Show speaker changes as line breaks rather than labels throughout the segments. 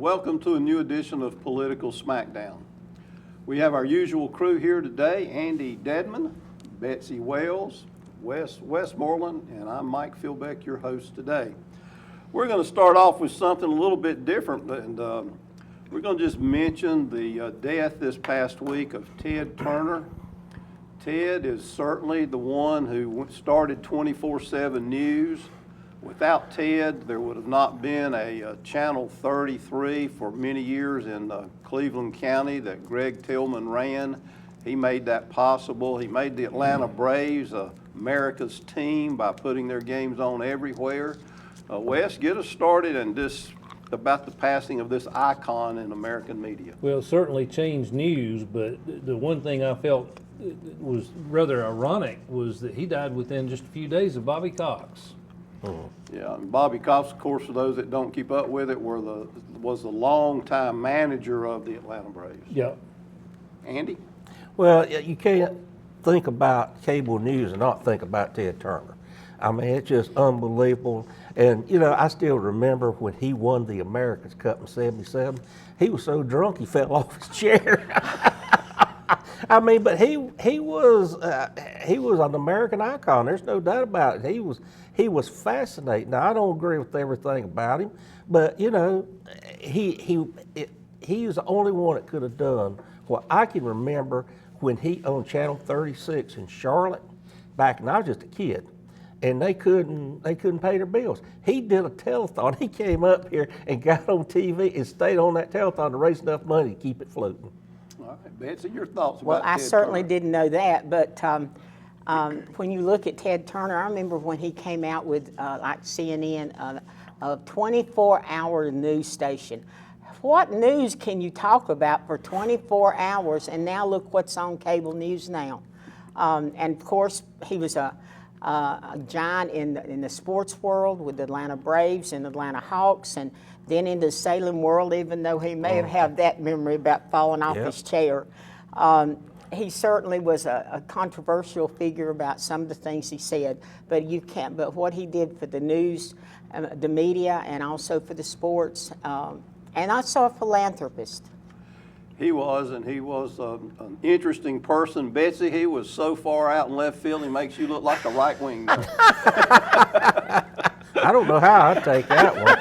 welcome to a new edition of Political Smackdown. We have our usual crew here today: Andy Dedman, Betsy Wells, Wes Westmoreland, and I'm Mike Philbeck, your host today. We're going to start off with something a little bit different, and we're going to just mention the death this past week of Ted Turner. Ted is certainly the one who started 24/7 News. Without Ted, there would have not been a Channel 33 for many years in Cleveland County that Greg Tillman ran. He made that possible. He made the Atlanta Braves America's team by putting their games on everywhere. Wes, get us started and just about the passing of this icon in American media.
Well, it certainly changed news, but the one thing I felt was rather ironic was that he died within just a few days of Bobby Cox.
Yeah, and Bobby Cox, of course, for those that don't keep up with it, was the longtime manager of the Atlanta Braves.
Yeah.
Andy?
Well, you can't think about cable news and not think about Ted Turner. I mean, it's just unbelievable. And, you know, I still remember when he won the America's Cup in '77, he was so drunk he fell off his chair. I mean, but he was an American icon. There's no doubt about it. He was fascinating. Now, I don't agree with everything about him, but you know, he was the only one that could have done what I can remember when he on Channel 36 in Charlotte back when I was just a kid, and they couldn't pay their bills. He did a telethon. He came up here and got on TV and stayed on that telethon to raise enough money to keep it floating.
All right, Betsy, your thoughts
Well,
about
I
Ted
certainly
Turner?
didn't know that, but when you look at Ted Turner, I remember when he came out with, like CNN, a 24-hour news station. What news can you talk about for 24 hours? And now look what's on cable news now. And of course, he was a giant in the sports world with the Atlanta Braves and Atlanta Hawks, and then into the Salem world, even though he may have had that memory about falling off his chair. He certainly was a controversial figure about some of the things he said, but what he did for the news, the media, and also for the sports, and also a philanthropist.
He was, and he was an interesting person. Betsy, he was so far out in left field, he makes you look like a right wing.
I don't know how I'd take that one.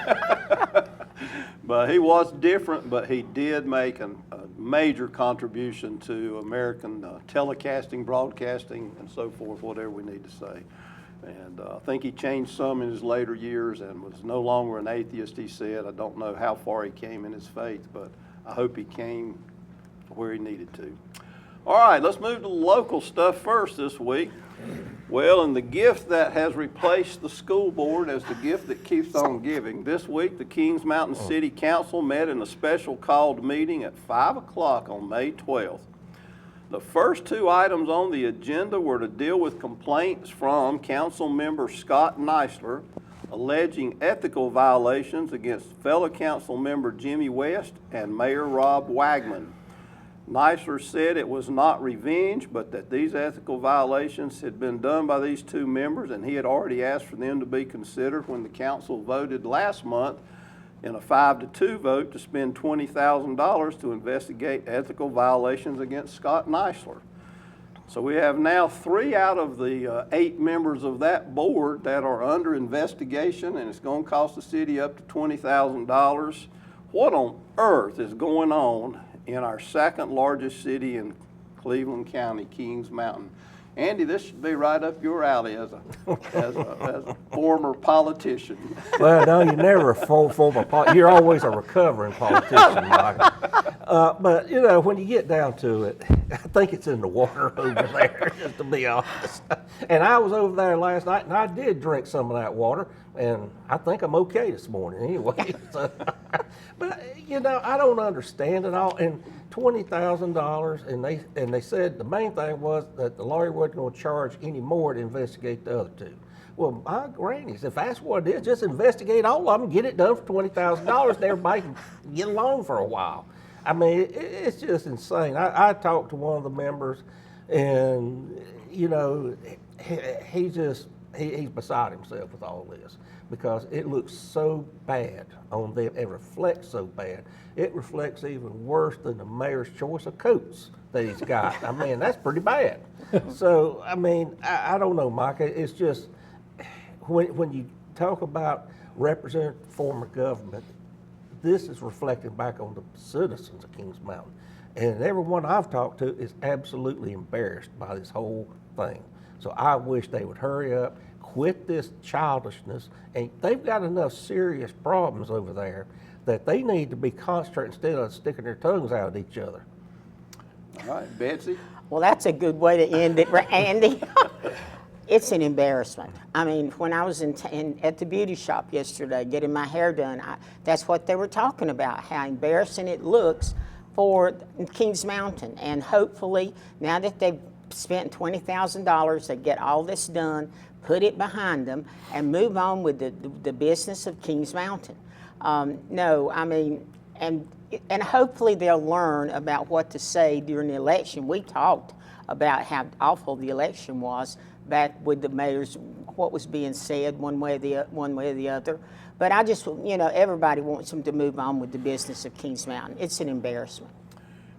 But he was different, but he did make a major contribution to American telecasting, broadcasting, and so forth, whatever we need to say. And I think he changed some in his later years and was no longer an atheist, he said. I don't know how far he came in his faith, but I hope he came to where he needed to. All right, let's move to the local stuff first this week. Well, and the gift that has replaced the school board as the gift that keeps on giving. This week, the Kings Mountain City Council met in a special called meeting at 5 o'clock on May 12th. The first two items on the agenda were to deal with complaints from Council Member Scott Neisler alleging ethical violations against fellow Council Member Jimmy West and Mayor Rob Wagman. Neisler said it was not revenge, but that these ethical violations had been done by these two members, and he had already asked for them to be considered when the council voted last month in a 5-2 vote to spend $20,000 to investigate ethical violations against Scott Neisler. So we have now 3 out of the 8 members of that board that are under investigation, and it's going to cost the city up to $20,000. What on earth is going on in our second largest city in Cleveland County, Kings Mountain? Andy, this should be right up your alley as a former politician.
Well, no, you're never a former politician. You're always a recovering politician, Mike. But, you know, when you get down to it, I think it's in the water over there, just to be honest. And I was over there last night, and I did drink some of that water, and I think I'm okay this morning anyway. So, but, you know, I don't understand it all. And $20,000, and they said the main thing was that the lawyer wasn't going to charge any more to investigate the other two. Well, my grannies, if that's what it is, just investigate all of them, get it done for $20,000, and everybody can get along for a while. I mean, it's just insane. I talked to one of the members, and, you know, he's beside himself with all this. because it looks so bad on them. It reflects so bad. It reflects even worse than the mayor's choice of coats that he's got. I mean, that's pretty bad. So, I mean, I don't know, Mike. It's just, when you talk about representative form of government, this is reflecting back on the citizens of Kings Mountain. And everyone I've talked to is absolutely embarrassed by this whole thing. So I wish they would hurry up, quit this childishness, and they've got enough serious problems over there that they need to be concentrating instead of sticking their tongues out at each other.
All right, Betsy?
Well, that's a good way to end it, Andy. It's an embarrassment. I mean, when I was at the beauty shop yesterday getting my hair done, that's what they were talking about, how embarrassing it looks for Kings Mountain. And hopefully, now that they've spent $20,000, they get all this done, put it behind them, and move on with the business of Kings Mountain. No, I mean, and hopefully they'll learn about what to say during the election. We talked about how awful the election was back with the mayor's, what was being said one way or the other. But I just, everybody wants them to move on with the business of Kings Mountain. It's an embarrassment.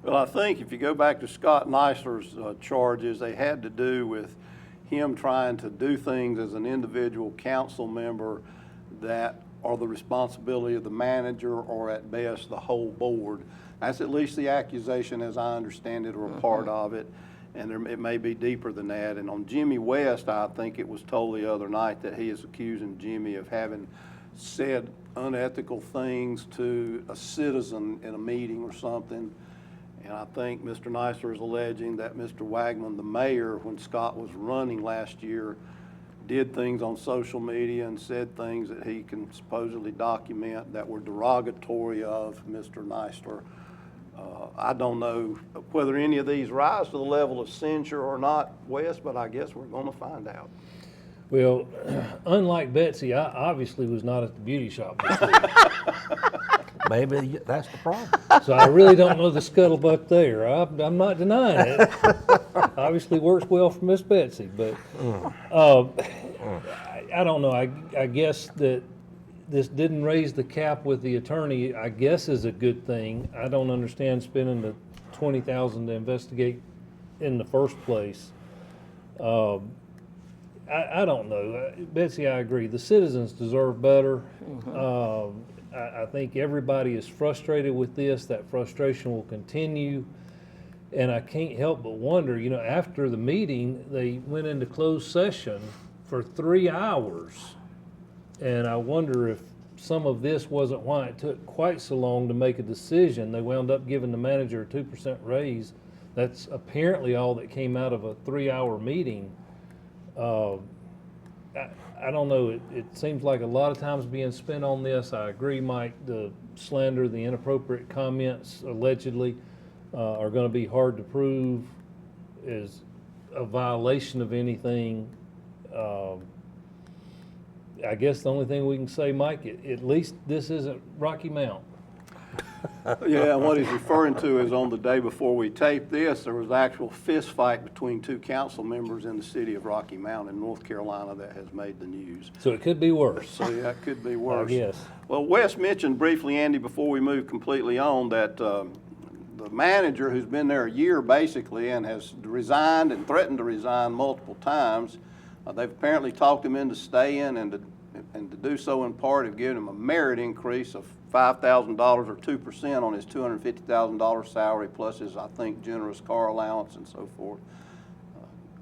Well, I think if you go back to Scott Neisler's charges, they had to do with him trying to do things as an individual council member that are the responsibility of the manager or at best the whole board. That's at least the accusation as I understand it, or a part of it. And it may be deeper than that. And on Jimmy West, I think it was told the other night that he is accusing Jimmy of having said unethical things to a citizen in a meeting or something. And I think Mr. Neisler is alleging that Mr. Wagman, the mayor, when Scott was running last year, did things on social media and said things that he can supposedly document that were derogatory of Mr. Neisler. I don't know whether any of these rise to the level of censure or not, Wes, but I guess we're going to find out.
Well, unlike Betsy, I obviously was not at the beauty shop this week.
Maybe that's the problem.
So I really don't know the scuttlebutt there. I'm not denying it. Obviously works well for Miss Betsy, but I don't know. I guess that this didn't raise the cap with the attorney, I guess, is a good thing. I don't understand spending the $20,000 to investigate in the first place. I don't know. Betsy, I agree. The citizens deserve better. I think everybody is frustrated with this. That frustration will continue. And I can't help but wonder, after the meeting, they went into closed session for 3 hours. And I wonder if some of this wasn't why it took quite so long to make a decision. They wound up giving the manager a 2% raise. That's apparently all that came out of a 3-hour meeting. I don't know. It seems like a lot of time's being spent on this. I agree, Mike. The slander, the inappropriate comments allegedly are going to be hard to prove as a violation of anything. I guess the only thing we can say, Mike, at least this isn't Rocky Mount.
Yeah, and what he's referring to is on the day before we taped this, there was an actual fist fight between 2 council members in the city of Rocky Mount in North Carolina that has made the news.
So it could be worse.
So yeah, it could be worse.
I guess.
Well, Wes mentioned briefly, Andy, before we move completely on, that the manager, who's been there a year basically and has resigned and threatened to resign multiple times, they've apparently talked him into staying, and to do so in part have given him a merit increase of $5,000 or 2% on his $250,000 salary, plus his, I think, generous car allowance and so forth.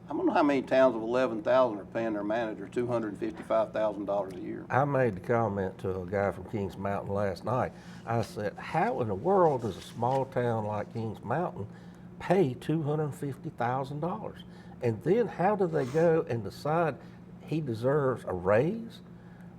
I don't know how many towns of 11,000 are paying their manager $255,000 a year.
I made the comment to a guy from Kings Mountain last night. I said, how in the world does a small town like Kings Mountain pay $250,000? And then how do they go and decide he deserves a raise?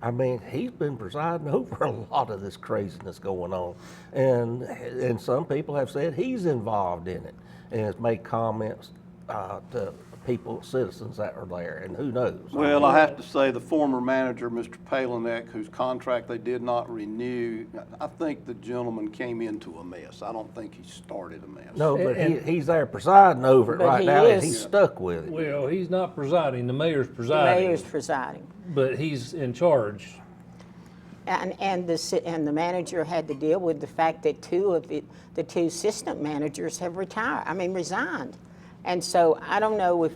I mean, he's been presiding over a lot of this craziness going on. And some people have said he's involved in it and has made comments to people, citizens that are there, and who knows?
Well, I have to say the former manager, Mr. Palanek, whose contract they did not renew, I think the gentleman came into a mess. I don't think he started a mess.
No, but he's there presiding over it
But
right
he
now, and
is.
he's stuck with it.
Well, he's not presiding. The mayor's
The
presiding.
mayor's presiding.
But he's in charge.
And the manager had to deal with the fact that the two assistant managers have resigned. And so I don't know if,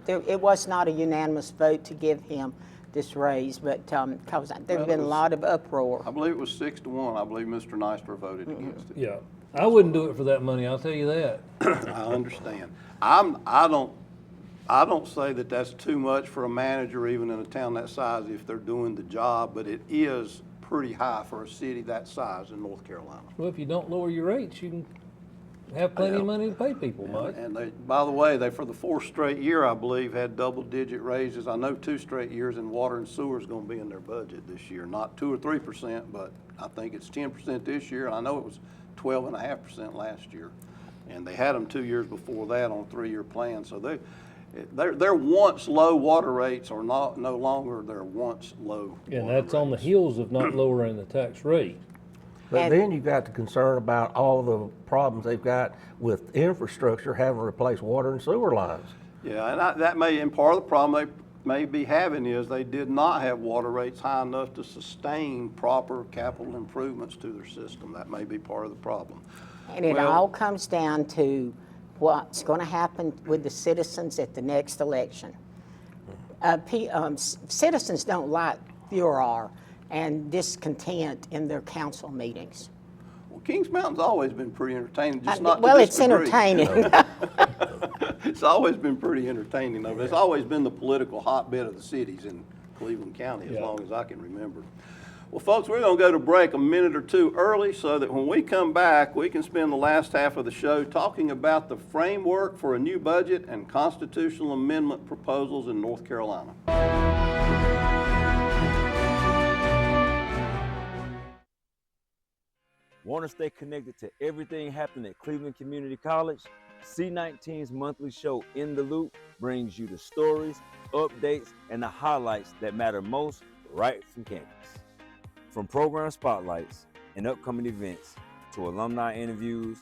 it was not a unanimous vote to give him this raise, but, cause there's been a lot of uproar.
I believe it was 6-1. I believe Mr. Nystrom voted
Mm-hmm.
against it.
Yeah, I wouldn't do it for that money, I'll tell you that.
I understand. I don't say that that's too much for a manager, even in a town that size, if they're doing the job, but it is pretty high for a city that size in North Carolina.
Well, if you don't lower your rates, you can have plenty of money to pay people, Mike.
And they, by the way, they, for the 4th straight year, I believe, had double-digit raises. I know 2 straight years, and water and sewer is going to be in their budget this year. Not 2 or 3%, but I think it's 10% this year, and I know it was 12.5% last year. And they had them 2 years before that on a 3-year plan. So their once low water rates are no longer their once low
And
water
that's on the
rates.
heels of not lowering the tax rate.
But
And-
then you've got the concern about all the problems they've got with infrastructure, having to replace water and sewer lines.
Yeah, and that may, and part of the problem they may be having is they did not have water rates high enough to sustain proper capital improvements to their system. That may be part of the problem.
And it
Well-
all comes down to what's going to happen with the citizens at the next election. Citizens don't like furor and discontent in their council meetings.
Well, Kings Mountain's always been pretty entertaining, just not to
Well, it's
disagree.
entertaining.
It's always been pretty entertaining, though. It's always been the political hotbed of the cities in Cleveland County, as
Yeah.
long as I can remember. Well, folks, we're going to go to break a minute or two early so that when we come back, we can spend the last half of the show talking about the framework for a new budget and constitutional amendment proposals in North Carolina.
Want to stay connected to everything happening at Cleveland Community College? C19's monthly show, In the Loop, brings you the stories, updates, and the highlights that matter most right from campus. From program spotlights and upcoming events to alumni interviews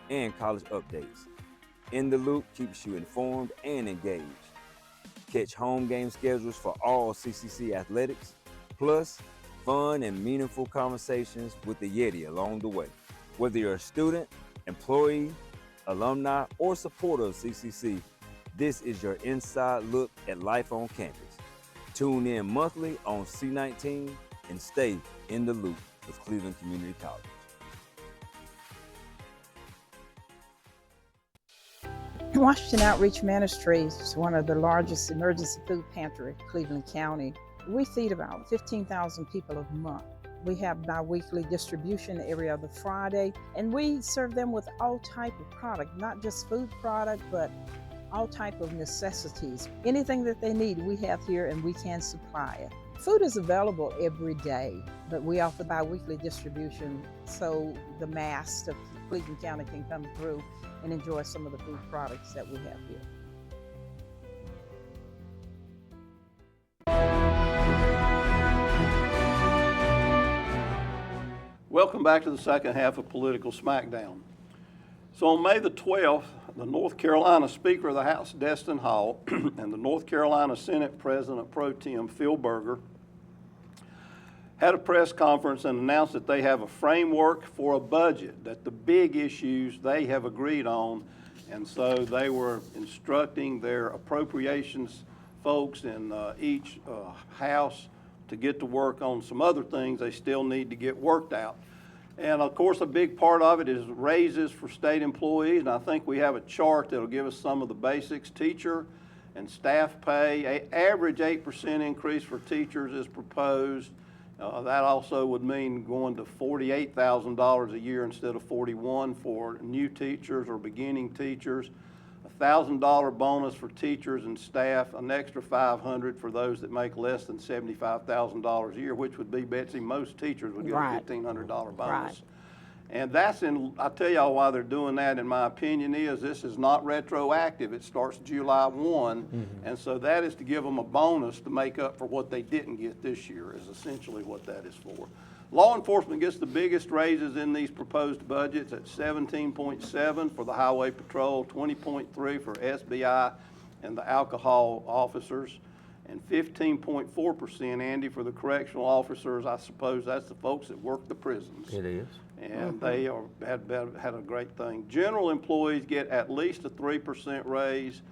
and college updates, In the Loop keeps you informed and engaged. Catch home game schedules for all CCC athletics, plus fun and meaningful conversations with the Yeti along the way. Whether you're a student, employee, alumni, or supporter of CCC, this is your inside look at life on campus. Tune in monthly on C19 and stay in the loop with Cleveland Community College.
Washington Outreach Ministries is one of the largest emergency food pantry in Cleveland County. We feed about 15,000 people a month. We have bi-weekly distribution every other Friday, and we serve them with all type of product, not just food product, but all type of necessities. Anything that they need, we have here and we can supply it. Food is available every day, but we offer bi-weekly distribution so the mass of Cleveland County can come through and enjoy some of the food products that we have here.
Welcome back to the second half of Political Smackdown. So on May the 12th, the North Carolina Speaker of the House, Destin Hall, and the North Carolina Senate President Pro Tem, Phil Berger, had a press conference and announced that they have a framework for a budget, that the big issues they have agreed on, and so they were instructing their appropriations folks in each house to get to work on some other things they still need to get worked out. And of course, a big part of it is raises for state employees, and I think we have a chart that'll give us some of the basics. Teacher and staff pay, average 8% increase for teachers is proposed. That also would mean going to $48,000 a year instead of $41,000 for new teachers or beginning teachers. $1,000 bonus for teachers and staff, an extra $500 for those that make less than $75,000 a year, which would be, Betsy, most teachers would get
Right.
a $1,500 bonus.
Right.
And that's I'll tell y'all why they're doing that, in my opinion, is this is not retroactive. It starts July 1, and so that is to give them a bonus to make up for what they didn't get this year, is essentially what that is for. Law enforcement gets the biggest raises in these proposed budgets at 17.7 for the Highway Patrol, 20.3 for SBI and the alcohol officers, And 15.4%, Andy, for the correctional officers. I suppose that's the folks that work the prisons.
It is.
And they had a great thing. General employees get at least a 3% raise,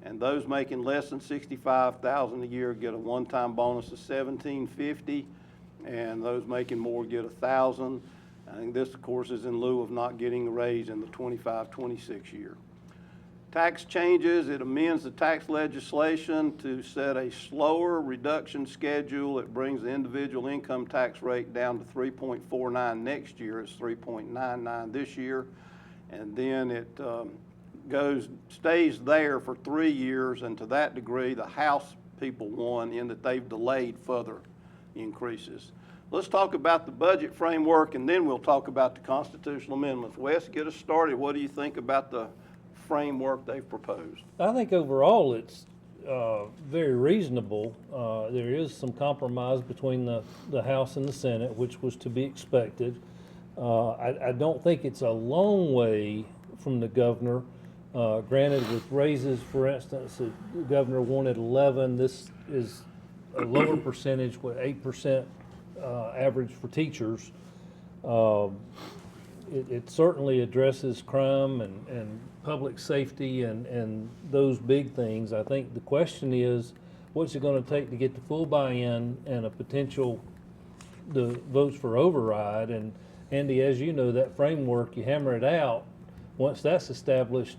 and those making less than $65,000 a year get a one-time bonus of $1,750, and those making more get $1,000. And this, of course, is in lieu of not getting a raise in the 25-26 year. Tax changes, it amends the tax legislation to set a slower reduction schedule. It brings the individual income tax rate down to 3.49 next year. It's 3.99 this year. And then it stays there for 3 years, and to that degree, the House people won in that they've delayed further increases. Let's talk about the budget framework, and then we'll talk about the constitutional amendments. Wes, get us started. What do you think about the framework they've proposed?
I think overall it's very reasonable. There is some compromise between the House and the Senate, which was to be expected. I don't think it's a long way from the governor. Granted, with raises, for instance, the governor wanted 11. This is a lower percentage with 8% average for teachers. It certainly addresses crime and public safety and those big things. I think the question is, what's it going to take to get the full buy-in and a potential the votes for override? And Andy, as you know, that framework, you hammer it out. Once that's established,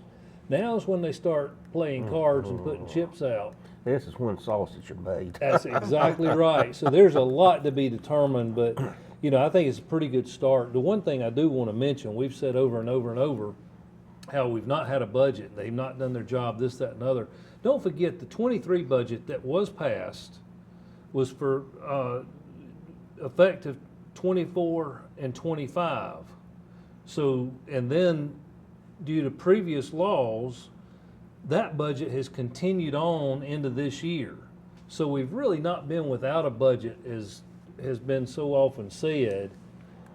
now is when they start playing cards and putting chips out.
This is when sausage are made.
That's exactly right. So there's a lot to be determined, but I think it's a pretty good start. The one thing I do want to mention, we've said over and over and over how we've not had a budget. They've not done their job, this, that, and other. Don't forget the 23 budget that was passed was for effective 24 and 25. So, and then due to previous laws, that budget has continued on into this year. So we've really not been without a budget, as has been so often said,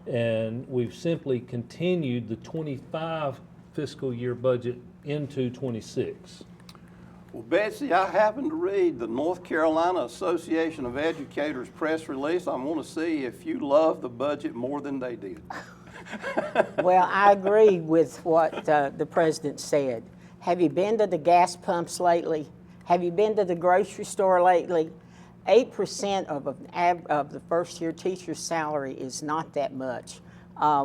and we've simply continued the 25 fiscal year budget into 26.
Well, Betsy, I happened to read the North Carolina Association of Educators press release. I want to see if you love the budget more than they did.
Well, I agree with what the president said. Have you been to the gas pumps lately? Have you been to the grocery store lately? 8% of the first-year teacher's salary is not that much.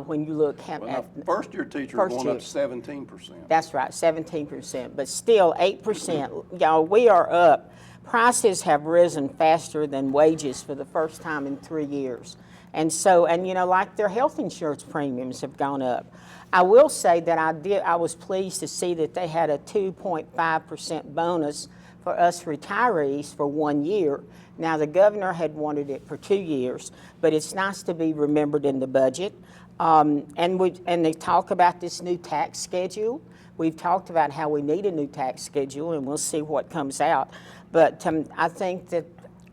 When you look at
first-year teachers are going up 17%.
That's right, 17%. But still, 8%. Y'all, we are up. Prices have risen faster than wages for the first time in 3 years. And so, like their health insurance premiums have gone up. I will say that I was pleased to see that they had a 2.5% bonus for us retirees for 1 year. Now, the governor had wanted it for 2 years, but it's nice to be remembered in the budget. And they talk about this new tax schedule. We've talked about how we need a new tax schedule, and we'll see what comes out. But I think that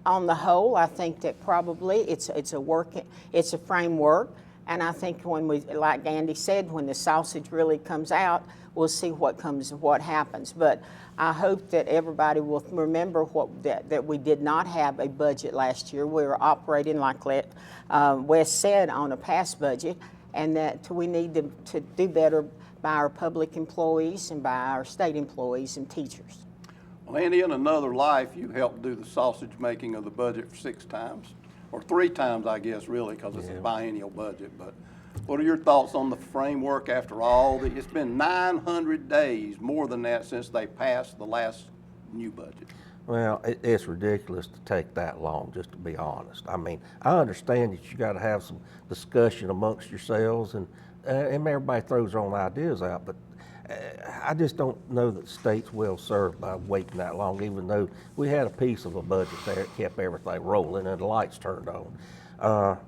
on the whole, I think that probably it's a framework. And I think when like Andy said, when the sausage really comes out, we'll see what happens. But I hope that everybody will remember that we did not have a budget last year. We were operating, like Wes said, on a past budget, and that we need to do better by our public employees and by our state employees and teachers.
Well, Andy, in another life, you helped do the sausage making of the budget 6 times. Or 3 times, I guess, really, because it's a biennial budget. But what are your thoughts on the framework after all? It's been 900 days, more than that, since they passed the last new budget.
Well, it's ridiculous to take that long, just to be honest. I mean, I understand that you got to have some discussion amongst yourselves, and everybody throws their own ideas out, but I just don't know that the state's well served by waiting that long, even though we had a piece of a budget there that kept everything rolling and the lights turned on.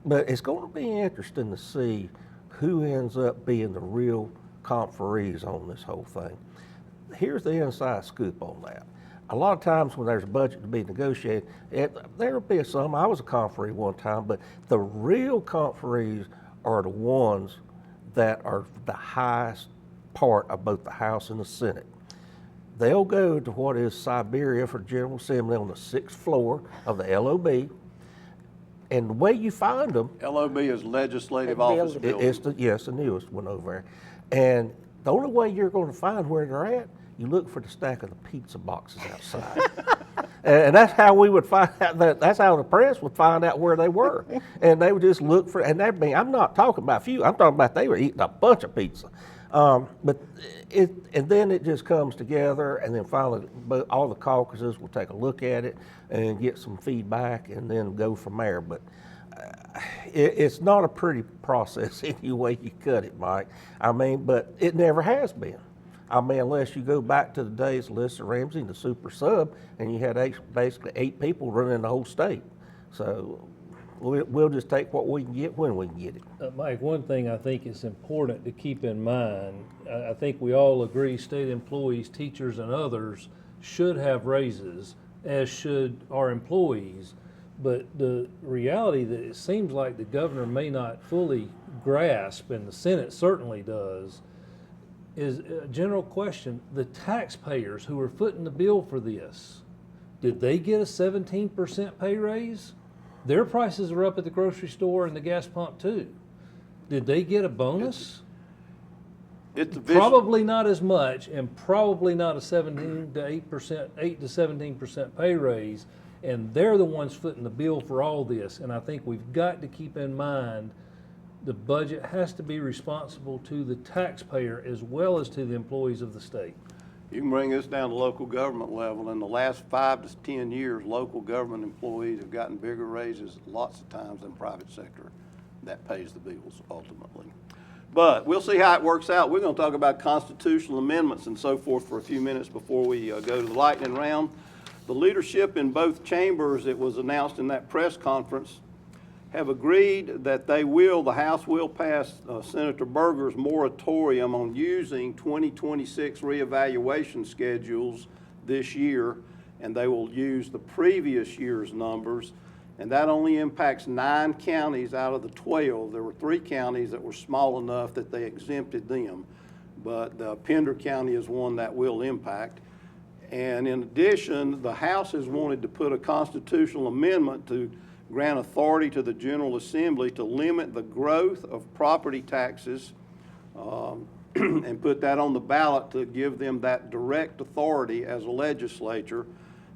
But it's going to be interesting to see who ends up being the real conferees on this whole thing. Here's the inside scoop on that. A lot of times when there's a budget to be negotiated, there will be some. I was a conferee one time, but the real conferees are the ones that are the highest part of both the House and the Senate. they'll go to what is Siberia for General Assembly on the 6th floor of the LOB. And the way you find them,
LOB is Legislative
That
Office
building.
Building.
it's the newest one over there. And the only way you're going to find where they're at, you look for the stack of the pizza boxes outside. And that's how we would find out, that's how the press would find out where they were. And they would just look for, and I'm not talking about a few, I'm talking about they were eating a bunch of pizza. And then it just comes together, and then finally all the caucuses will take a look at it and get some feedback and then go from there. But it's not a pretty process any way you cut it, Mike. I mean, but it never has been. I mean, unless you go back to the days of Lisa Ramsey and the super sub, and you had basically 8 people running the whole state. So we'll just take what we can get when we can get it.
Mike, one thing I think is important to keep in mind, I think we all agree state employees, teachers, and others should have raises, as should our employees. But the reality that it seems like the governor may not fully grasp, and the Senate certainly does, is a general question. The taxpayers who are footing the bill for this, did they get a 17% pay raise? Their prices are up at the grocery store and the gas pump too. Did they get a bonus?
It's a vicious,
Probably not as much, and probably not a 17 to 8%, 8 to 17% pay raise. And they're the ones footing the bill for all this. And I think we've got to keep in mind the budget has to be responsible to the taxpayer as well as to the employees of the state.
you can bring this down to local government level. In the last 5 to 10 years, local government employees have gotten bigger raises lots of times than private sector. That pays the bills ultimately. But we'll see how it works out. We're going to talk about constitutional amendments and so forth for a few minutes before we go to the lightning round. The leadership in both chambers, it was announced in that press conference, have agreed that the House will pass Senator Berger's moratorium on using 2026 reevaluation schedules this year, and they will use the previous year's numbers, and that only impacts 9 counties out of the 12. There were 3 counties that were small enough that they exempted them, but Pender County is one that will impact. And in addition, the House has wanted to put a constitutional amendment to grant authority to the General Assembly to limit the growth of property taxes and put that on the ballot to give them that direct authority as a legislature.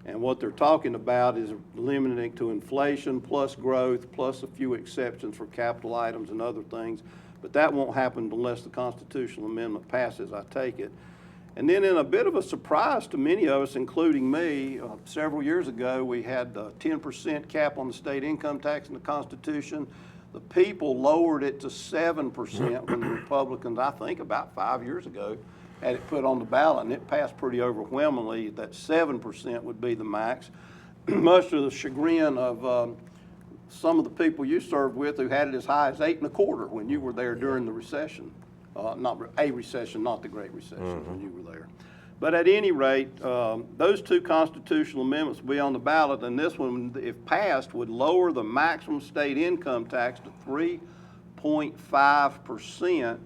And what they're talking about is limiting it to inflation plus growth plus a few exceptions for capital items and other things. But that won't happen unless the constitutional amendment passes, I take it. And then in a bit of a surprise to many of us, including me, several years ago, we had a 10% cap on the state income tax in the Constitution. The people lowered it to 7% when the Republicans, I think about 5 years ago, had it put on the ballot, and it passed pretty overwhelmingly that 7% would be the max, much to the chagrin of some of the people you served with who had it as high as 8.25% when you were there during the recession. Not a recession, not the Great Recession when you were there. But at any rate, those 2 constitutional amendments will be on the ballot, and this one, if passed, would lower the maximum state income tax to 3.5%,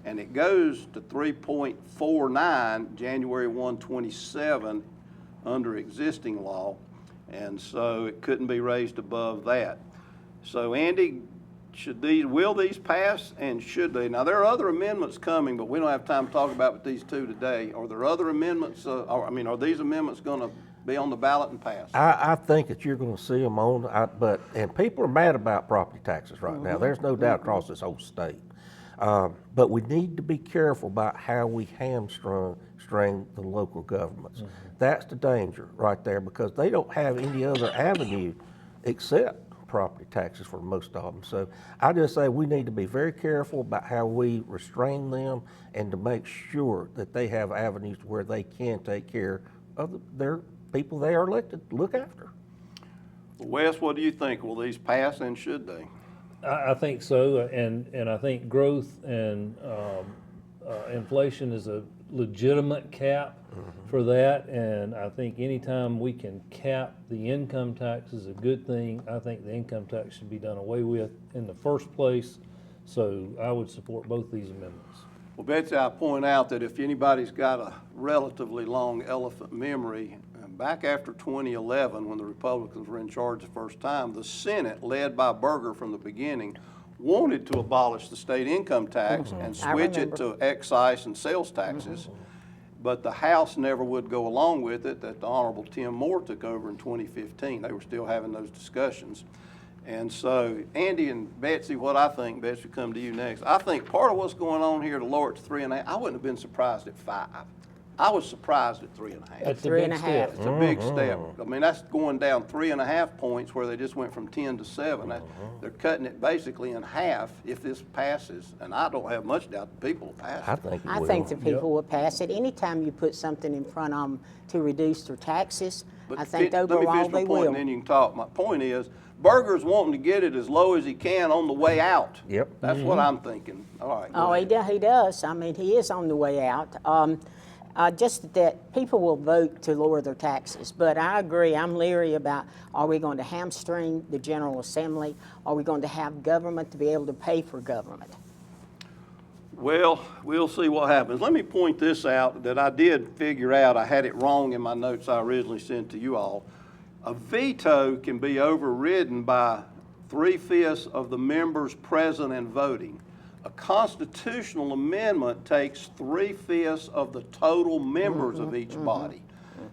and it goes to 3.49 January 1, 27 under existing law, and so it couldn't be raised above that. So Andy, will these pass, and should they? Now, there are other amendments coming, but we don't have time to talk about these 2 today. Are there other amendments, are these amendments going to be on the ballot and pass?
I think that you're going to see them on, and people are mad about property taxes right now. There's no doubt across this whole state. But we need to be careful about how we hamstring the local governments. That's the danger right there, because they don't have any other avenue except property taxes for most of them. So I just say we need to be very careful about how we restrain them and to make sure that they have avenues where they can take care of their people they are elected to look after.
Wes, what do you think? Will these pass, and should they?
I think so, and I think growth and inflation is a legitimate cap for that, and I think anytime we can cap the income tax is a good thing. I think the income tax should be done away with in the first place, so I would support both these amendments.
Well, Betsy, I point out that if anybody's got a relatively long elephant memory, back after 2011, when the Republicans were in charge the first time, the Senate, led by Berger from the beginning, wanted to abolish the state income tax and
I
switch it
remember.
to excise and sales taxes. But the House never would go along with it, that the Honorable Tim Moore took over in 2015. They were still having those discussions. And so, Andy and Betsy, what I think, Betsy, come to you next. I think part of what's going on here to lower it to 3.5, I wouldn't have been surprised at 5. I was surprised at 3.5.
That's a
Three
big
and a half.
step.
It's a big step. I mean, that's going down 3.5 points where they just went from 10 to 7. They're cutting it basically in half if this passes, and I don't have much doubt the people will pass
I
it.
think it
I
will.
think the people will pass it. Anytime you put something in front of them to reduce their taxes, I think
Let me
overall
finish my
they
point,
will.
and then you can talk. My point is, Berger's wanting to get it as low as he can on the way out.
Yep.
That's what I'm thinking. All right. go
Oh,
ahead.
he does. I mean, he is on the way out. Just that people will vote to lower their taxes. But I agree, I'm leery about, are we going to hamstring the General Assembly? Are we going to have government to be able to pay for government?
Well, we'll see what happens. Let me point this out that I did figure out. I had it wrong in my notes I originally sent to you all. A veto can be overridden by 3/5 of the members present and voting. A constitutional amendment takes 3/5 of the total members of each body.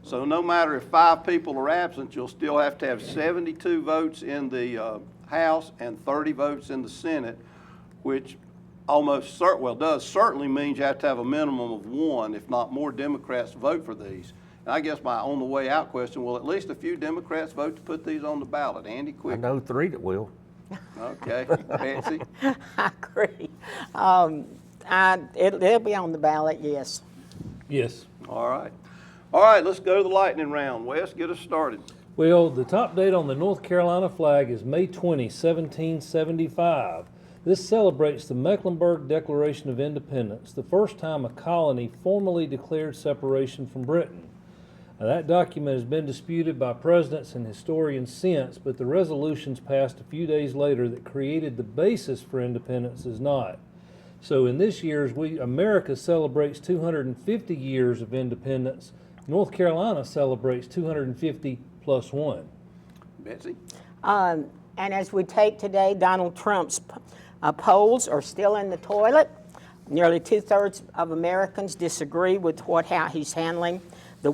So no matter if 5 people are absent, you'll still have to have 72 votes in the House and 30 votes in the Senate, which does certainly means you have to have a minimum of 1, if not more, Democrats to vote for these. And I guess my on the way out question, will at least a few Democrats vote to put these on the ballot? Andy,
I
quick.
know 3 that will.
Okay, Betsy.
I agree. It'll be on the ballot, yes.
Yes.
All right. All right, let's go to the lightning round. Wes, get us started.
Well, the top date on the North Carolina flag is May 20, 1775. This celebrates the Mecklenburg Declaration of Independence, the first time a colony formally declared separation from Britain. Now, that document has been disputed by presidents and historians since, but the resolutions passed a few days later that created the basis for independence is not. So in this year's, America celebrates 250 years of independence. North Carolina celebrates 250 plus 1.
Betsy?
And as we tape today, Donald Trump's polls are still in the toilet. Nearly 2/3 of Americans disagree with how he's handling the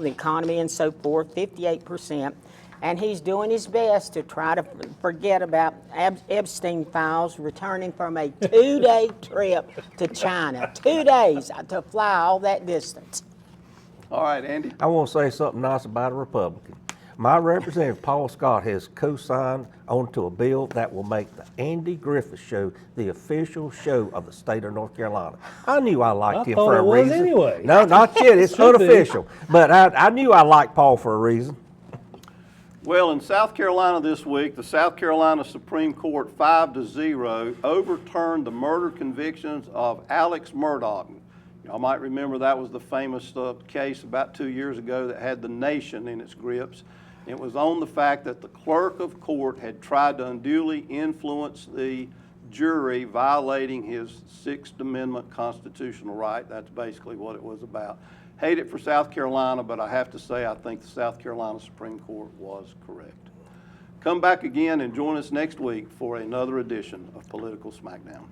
economy and so forth, 58%. And he's doing his best to try to forget about Epstein files, returning from a 2-day trip to China. 2 days to fly all that distance.
All right, Andy.
I want to say something nice about a Republican. My representative, Paul Scott, has co-signed onto a bill that will make the Andy Griffith Show the official show of the state of North Carolina. I knew I liked
I
him
thought
for a
it was
reason.
anyway.
No, not yet. It's
Should be.
unofficial. But I knew I liked Paul for a reason.
Well, in South Carolina this week, the South Carolina Supreme Court 5-0 overturned the murder convictions of Alex Murdaugh. Y'all might remember that was the famous case about 2 years ago that had the nation in its grips. It was on the fact that the clerk of court had tried to unduly influence the jury, violating his Sixth Amendment constitutional right. That's basically what it was about. Hate it for South Carolina, but I have to say I think the South Carolina Supreme Court was correct. Come back again and join us next week for another edition of Political Smackdown.